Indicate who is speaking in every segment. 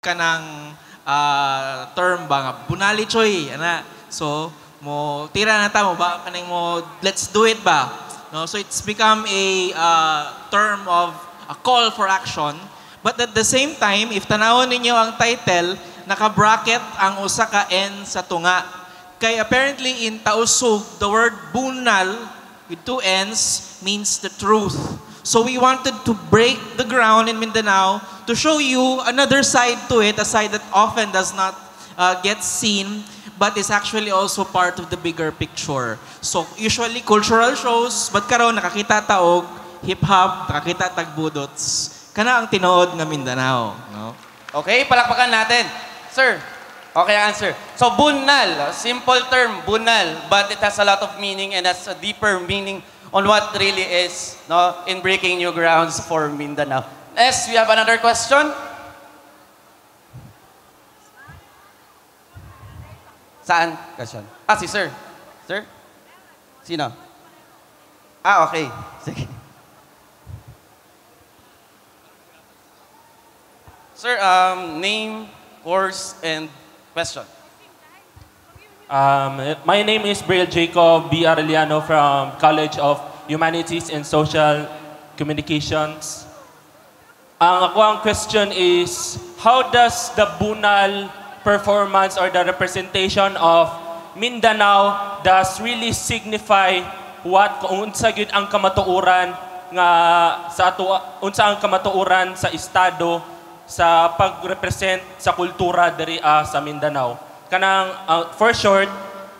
Speaker 1: ka ng term ba nga bunali choy ana so mo tira na ta mo ba kaning mo let's do it ba no so it's become a term of a call for action but at the same time if tanawon ninyo ang title naka-bracket ang usa ka N sa tunga kay apparently in Tausug the word bunal with two N's means the truth. So we wanted to break the ground in Mindanao to show you another side to it, a side that often does not get seen, but is actually also part of the bigger picture. So usually cultural shows, but karon nakakita taog hip-hop, nakakita tagbudots. Kana ang tinuod nga Mindanao. No?
Speaker 2: Okay, palakpakan natin. Sir, okay ang answer. So bunal, simple term, bunal, but it has a lot of meaning and has a deeper meaning on what really is in breaking new grounds for Mindanao. Yes, we have another question. Saan? Question. Si sir. Sir? Sino? Okay. Sige. Sir, name, course, and question.
Speaker 3: My name is Braille Jacob B. Arellano from College of Humanities and Social Communications. Ang ako question is, how does the Bunal performance or the representation of Mindanao does really signify what kung unsa gyud ang kamatuoran nga sa ato unsa ang kamatuoran sa estado sa pagrepresent sa kultura diri sa Mindanao? Kanang for short,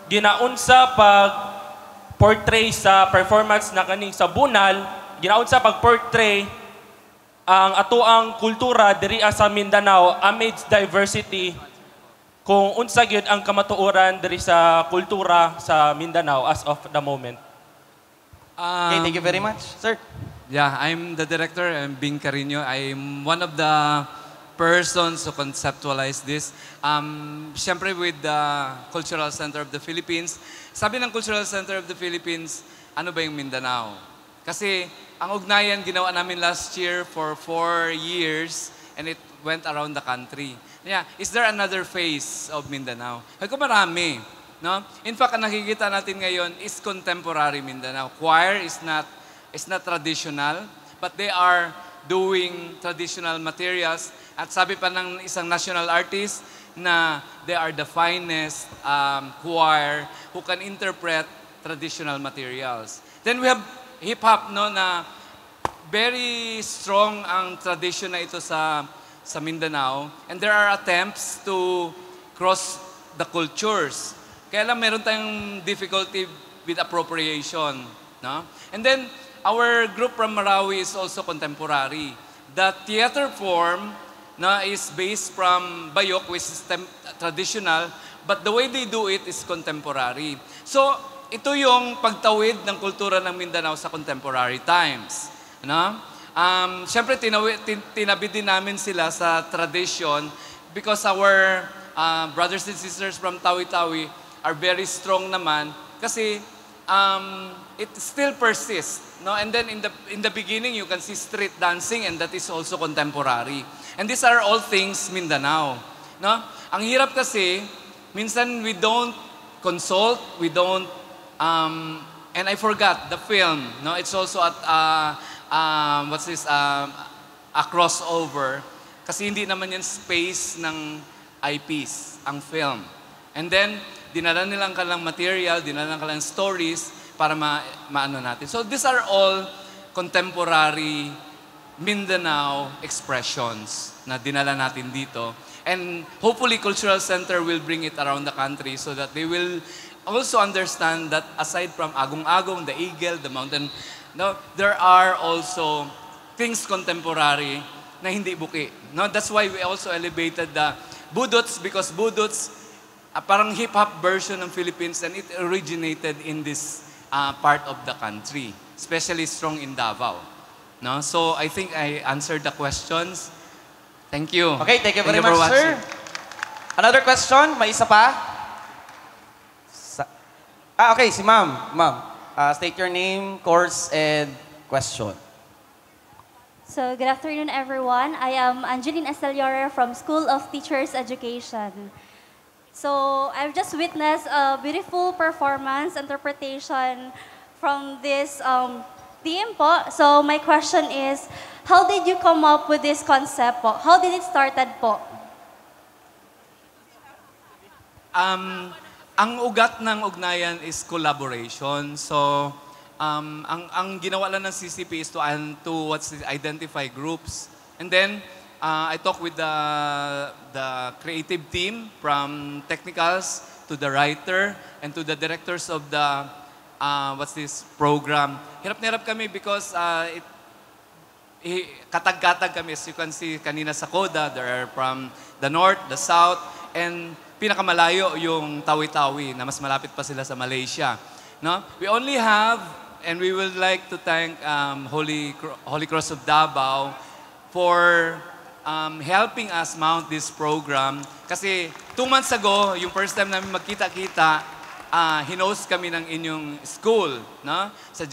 Speaker 3: ginaunsa pag-portray sa performance na kaning sa Bunal, ginaunsa pag-portray ang atoang kultura diri sa Mindanao amidst diversity kung unsa gyud ang kamatuoran diri sa kultura sa Mindanao as of the moment.
Speaker 2: Okay, thank you very much, sir.
Speaker 4: Yeah, I'm the director. I'm Bing Carino. I'm one of the persons who conceptualize this. Siyempre with the Cultural Center of the Philippines. Sabi ng Cultural Center of the Philippines, ano ba yung Mindanao? Kasi ang ugnayan ginawa namin last year for 4 years and it went around the country. Yeah, is there another face of Mindanao? Ay ko marami. No? In fact, ang nakikita natin ngayon is contemporary Mindanao. Choir is not traditional, but they are doing traditional materials. At sabi pa ng isang national artist na they are the finest choir who can interpret traditional materials. Then we have hip-hop na very strong ang tradition na ito sa Mindanao. And there are attempts to cross the cultures. Kaya lang meron tayong difficulty with appropriation. No? And then our group from Marawi is also contemporary. The theater form is based from Bayok, which is traditional, but the way they do it is contemporary. So, ito yung pagtawid ng kultura ng Mindanao sa contemporary times. No? Siyempre, tinabi din namin sila sa tradition because our brothers and sisters from Tawi-Tawi are very strong naman kasi it still persists. No? And then in the beginning, you can see street dancing and that is also contemporary. And these are all things Mindanao. No? Ang hirap kasi, minsan we don't consult, we don't, and I forgot, the film, no? It's also at, a crossover. Kasi hindi naman yan space ng IPs, ang film. And then, dinala nilang kalang material, dinala kalang stories para maano natin. So these are all contemporary Mindanao expressions na dinala natin dito. And hopefully Cultural Center will bring it around the country so that they will also understand that aside from Agong-Agong, the Eagle, the Mountain, no, there are also things contemporary na hindi buki. No? That's why we also elevated the Budots because Budots parang hip-hop version ng Philippines and it originated in this part of the country, especially strong in Davao. No? So I think I answered the questions. Thank you.
Speaker 2: Okay, thank you very much, sir. Another question? May isa pa? Okay, si ma'am. Ma'am, state your name, course, and question.
Speaker 5: So, good afternoon, everyone. I am Angeline Esteliora from School of Teachers Education. So, I've just witnessed a beautiful performance, interpretation from this team po. So, my question is, how did you come up with this concept po? How did it started po?
Speaker 4: Ang ugat ng ugnayan is collaboration. So, ang ginawa lang ng CCP is to identify groups. And then, I talk with the creative team from technicals to the writer and to the directors of the program. Hirap na hirap kami because katag-katag kami. As you can see kanina sa CODA, there are from the north, the south, and pinakamalayo yung Tawi-Tawi na mas malapit pa sila sa Malaysia. No? We only have, and we would like to thank Holy Cross of Davao for helping us mount this program. Kasi 2 months ago, yung first time namin magkita-kita, hinost kami ng inyong school, no? Sa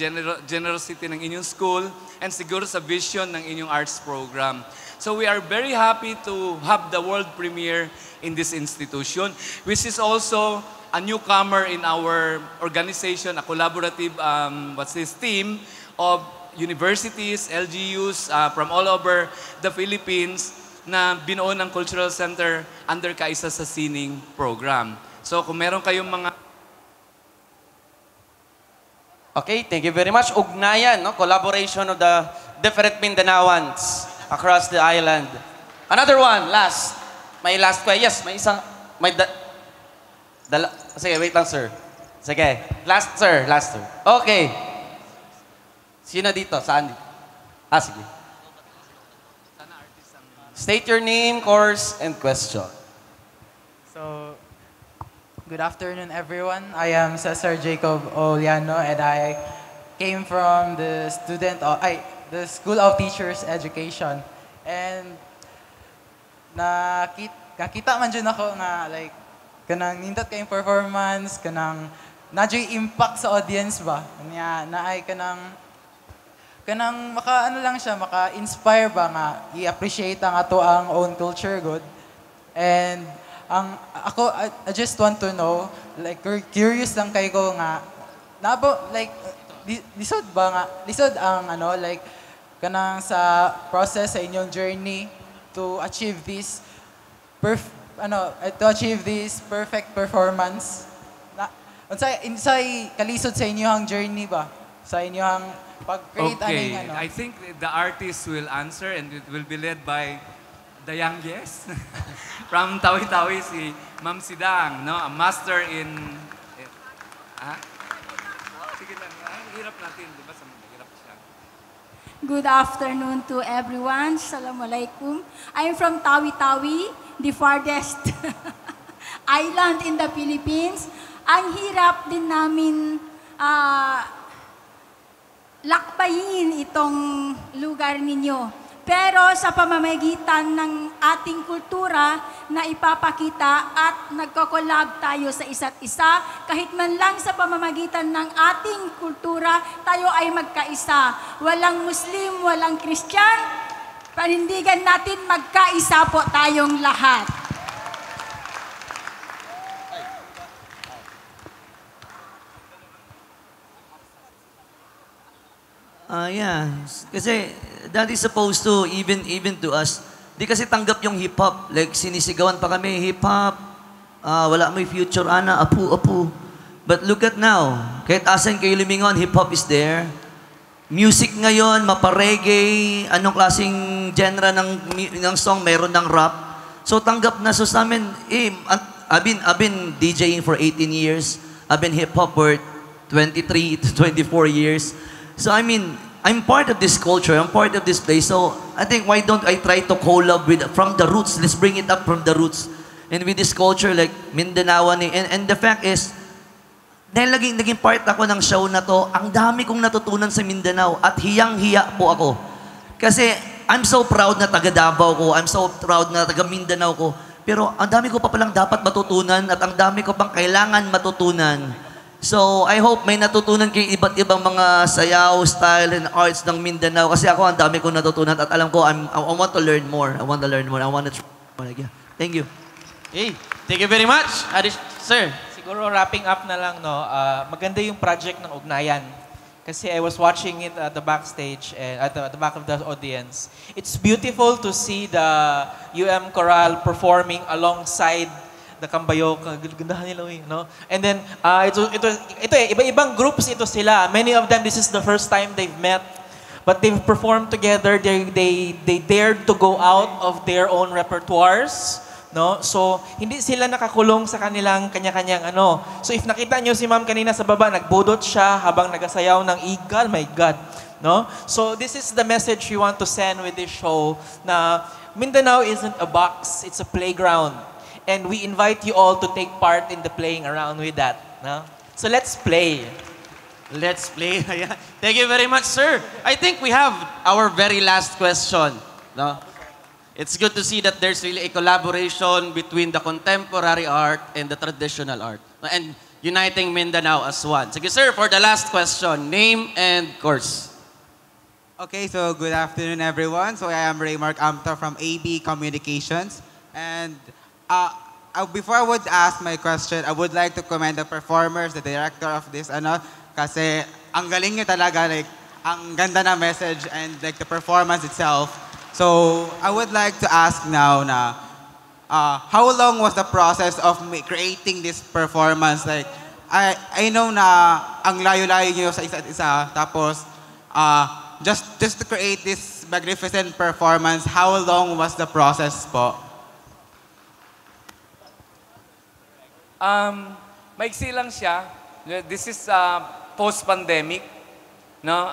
Speaker 4: generosity ng inyong school, and siguro sa vision ng inyong arts program. So we are very happy to have the world premiere in this institution, which is also a newcomer in our organization, a collaborative team of universities, LGUs from all over the Philippines na binuo ng Cultural Center under Kaisa sa Sining program. So kung meron kayong mga...
Speaker 2: Okay, thank you very much. Ugnayan, no? Collaboration of the different Mindanaoans across the island. Another one, last. May last question. Yes, may isang... Sige, wait lang, sir. Sige. Last, sir. Okay. Sino dito? Saan dito? Sige. State your name, course, and question.
Speaker 6: So, good afternoon, everyone. I am Cesar Jacob Oliano, and I came from the School of Teachers Education. And nakita man dyan ako nga, like, kanang nindot kayong performance, kanang nadyo'y impact sa audience ba? Naay kanang maka-inspire ba nga, i-appreciate ang ato ang own culture good. And I just want to know, like, curious lang kayo ko nga, lisod ang like, kanang sa process sa inyong journey to achieve this perfect performance. Unsay kalisod sa inyong journey ba? Sa inyong pag-create
Speaker 4: Okay, I think the artist will answer and it will be led by the youngest. From Tawi-Tawi, si Ma'am Sidang, no? A master in... Sige lang, hirap natin, di ba? Hirap siya.
Speaker 7: Good afternoon to everyone. Assalamualaikum. I'm from Tawi-Tawi, the farthest island in the Philippines. Ang hirap din namin lakbayin itong lugar ninyo. Pero sa pamamagitan ng ating kultura na ipapakita at nagko-collab tayo sa isa't isa, kahit man lang sa pamamagitan ng ating kultura, tayo ay magkaisa. Walang Muslim, walang Christian, panindigan natin magkaisa po tayong lahat.
Speaker 8: Yeah. Kasi that is supposed to, even to us, di kasi tanggap yung hip-hop. Like, sinisigawan pa kami, hip-hop, wala may future, ana, apu. But look at now, kahit asan kayo lumingon, hip-hop is there. Music ngayon, mapa-reggae, anong klaseng genre ng song, meron ng rap. So tanggap na. So sa amin, I've been DJing for 18 years. I've been hip-hop for 23 to 24 years. So I mean, I'm part of this culture. I'm part of this place. So I think why don't I try to collab from the roots? Let's bring it up from the roots. And with this culture like Mindanaoan. And the fact is, dahil naging part ako ng show na to, ang dami kong natutunan sa Mindanao at hiyang-hiya po ako. Kasi I'm so proud na taga Davao ko. I'm so proud na taga Mindanao ko. Pero ang dami ko pa palang dapat matutunan at ang dami ko pang kailangan matutunan. So, I hope may natutunan kayo iba't ibang mga sayaw, style, and arts ng Mindanao. Kasi ako, ang dami kong natutunan at alam ko, I want to learn more. I want to learn more. I want to try more. Yeah. Thank you.
Speaker 2: Hey, thank you very much. Sir.
Speaker 1: Siguro wrapping up na lang, no, maganda yung project ng Ugnayan. Kasi I was watching it at the backstage and at the back of the audience. It's beautiful to see the UM Chorale performing alongside the Kambayok. Gandahan nila, no? And then, iba-ibang groups ito sila. Many of them, this is the first time they've met. But they've performed together. They dared to go out of their own repertoires. No? So, hindi sila nakakulong sa kanilang kanya-kanyang ano. So, if nakita nyo si ma'am kanina sa baba, nagbudot siya habang nagasayaw ng igal, my God. No? So, this is the message we want to send with this show na Mindanao isn't a box, it's a playground. And we invite you all to take part in the playing around with that. No? So, let's play.
Speaker 2: Let's play. Thank you very much, sir. I think we have our very last question. No? It's good to see that there's really a collaboration between the contemporary art and the traditional art. And uniting Mindanao as one. Sige, sir, for the last question, name and course.
Speaker 9: Okay, so good afternoon, everyone. So I am Raymark Amta from AB Communications. And before I would ask my question, I would like to commend the performers, the director of this, kasi ang galing niyo talaga, like, ang ganda na message and like the performance itself. So I would like to ask now na, how long was the process of creating this performance? Like, I know na ang layo-layo niyo sa isa't isa, tapos just to create this magnificent performance, how long was the process po?
Speaker 4: Maiksi lang siya. This is post-pandemic. No?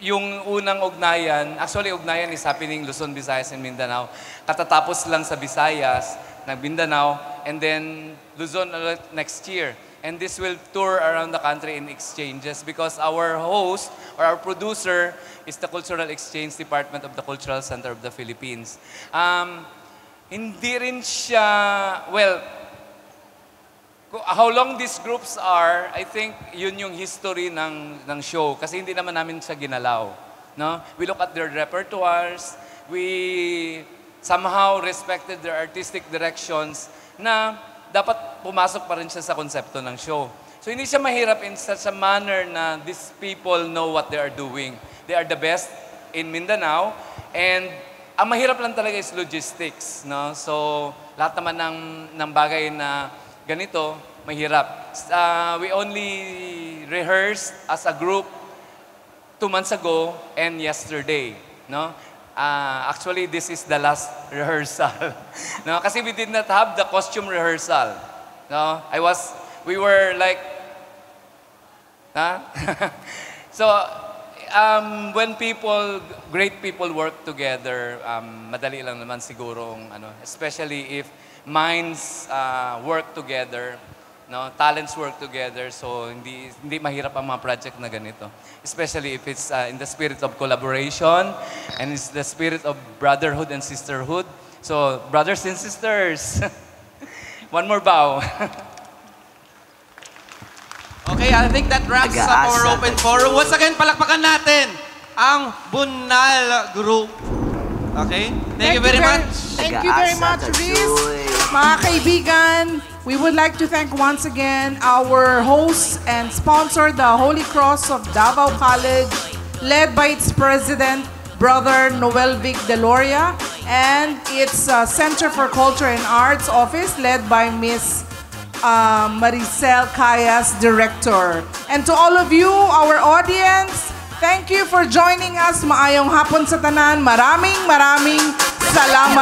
Speaker 4: Yung unang ugnayan, actually ugnayan is happening Luzon, Visayas, and Mindanao. Katatapos lang sa Visayas, ng Mindanao, and then Luzon next year. And this will tour around the country in exchanges because our host or our producer is the Cultural Exchange Department of the Cultural Center of the Philippines. Hindi rin siya, well, how long these groups are, I think yun yung history ng show kasi hindi naman namin siya ginalaw. No? We look at their repertoires, we somehow respected their artistic directions na dapat pumasok pa rin siya sa konsepto ng show. So hindi siya mahirap in such a manner na these people know what they are doing. They are the best in Mindanao and ang mahirap lang talaga is logistics. No? So lahat naman ng bagay na ganito, mahirap. We only rehearsed as a group 2 months ago and yesterday. No? Actually, this is the last rehearsal. No? Kasi we did not have the costume rehearsal. No? We were like, so, when great people work together, madali lang naman sigurong, especially if minds work together, no, talents work together, so hindi mahirap ang mga project na ganito. Especially if it's in the spirit of collaboration and it's the spirit of brotherhood and sisterhood. So, brothers and sisters, one more bow.
Speaker 2: Okay, I think that wraps up our open forum. Once again, palakpakan natin ang Bunal Group. Okay? Thank you very much.
Speaker 10: Thank you very much, Riz. Mga kaibigan, we would like to thank once again our host and sponsor, the Holy Cross of Davao College, led by its president, Brother Noel Vic Deloria, and its Center for Culture and Arts office, led by Miss Maricel Cayas, director. And to all of you, our audience, thank you for joining us. Maayong hapon sa tanan. Maraming salamat.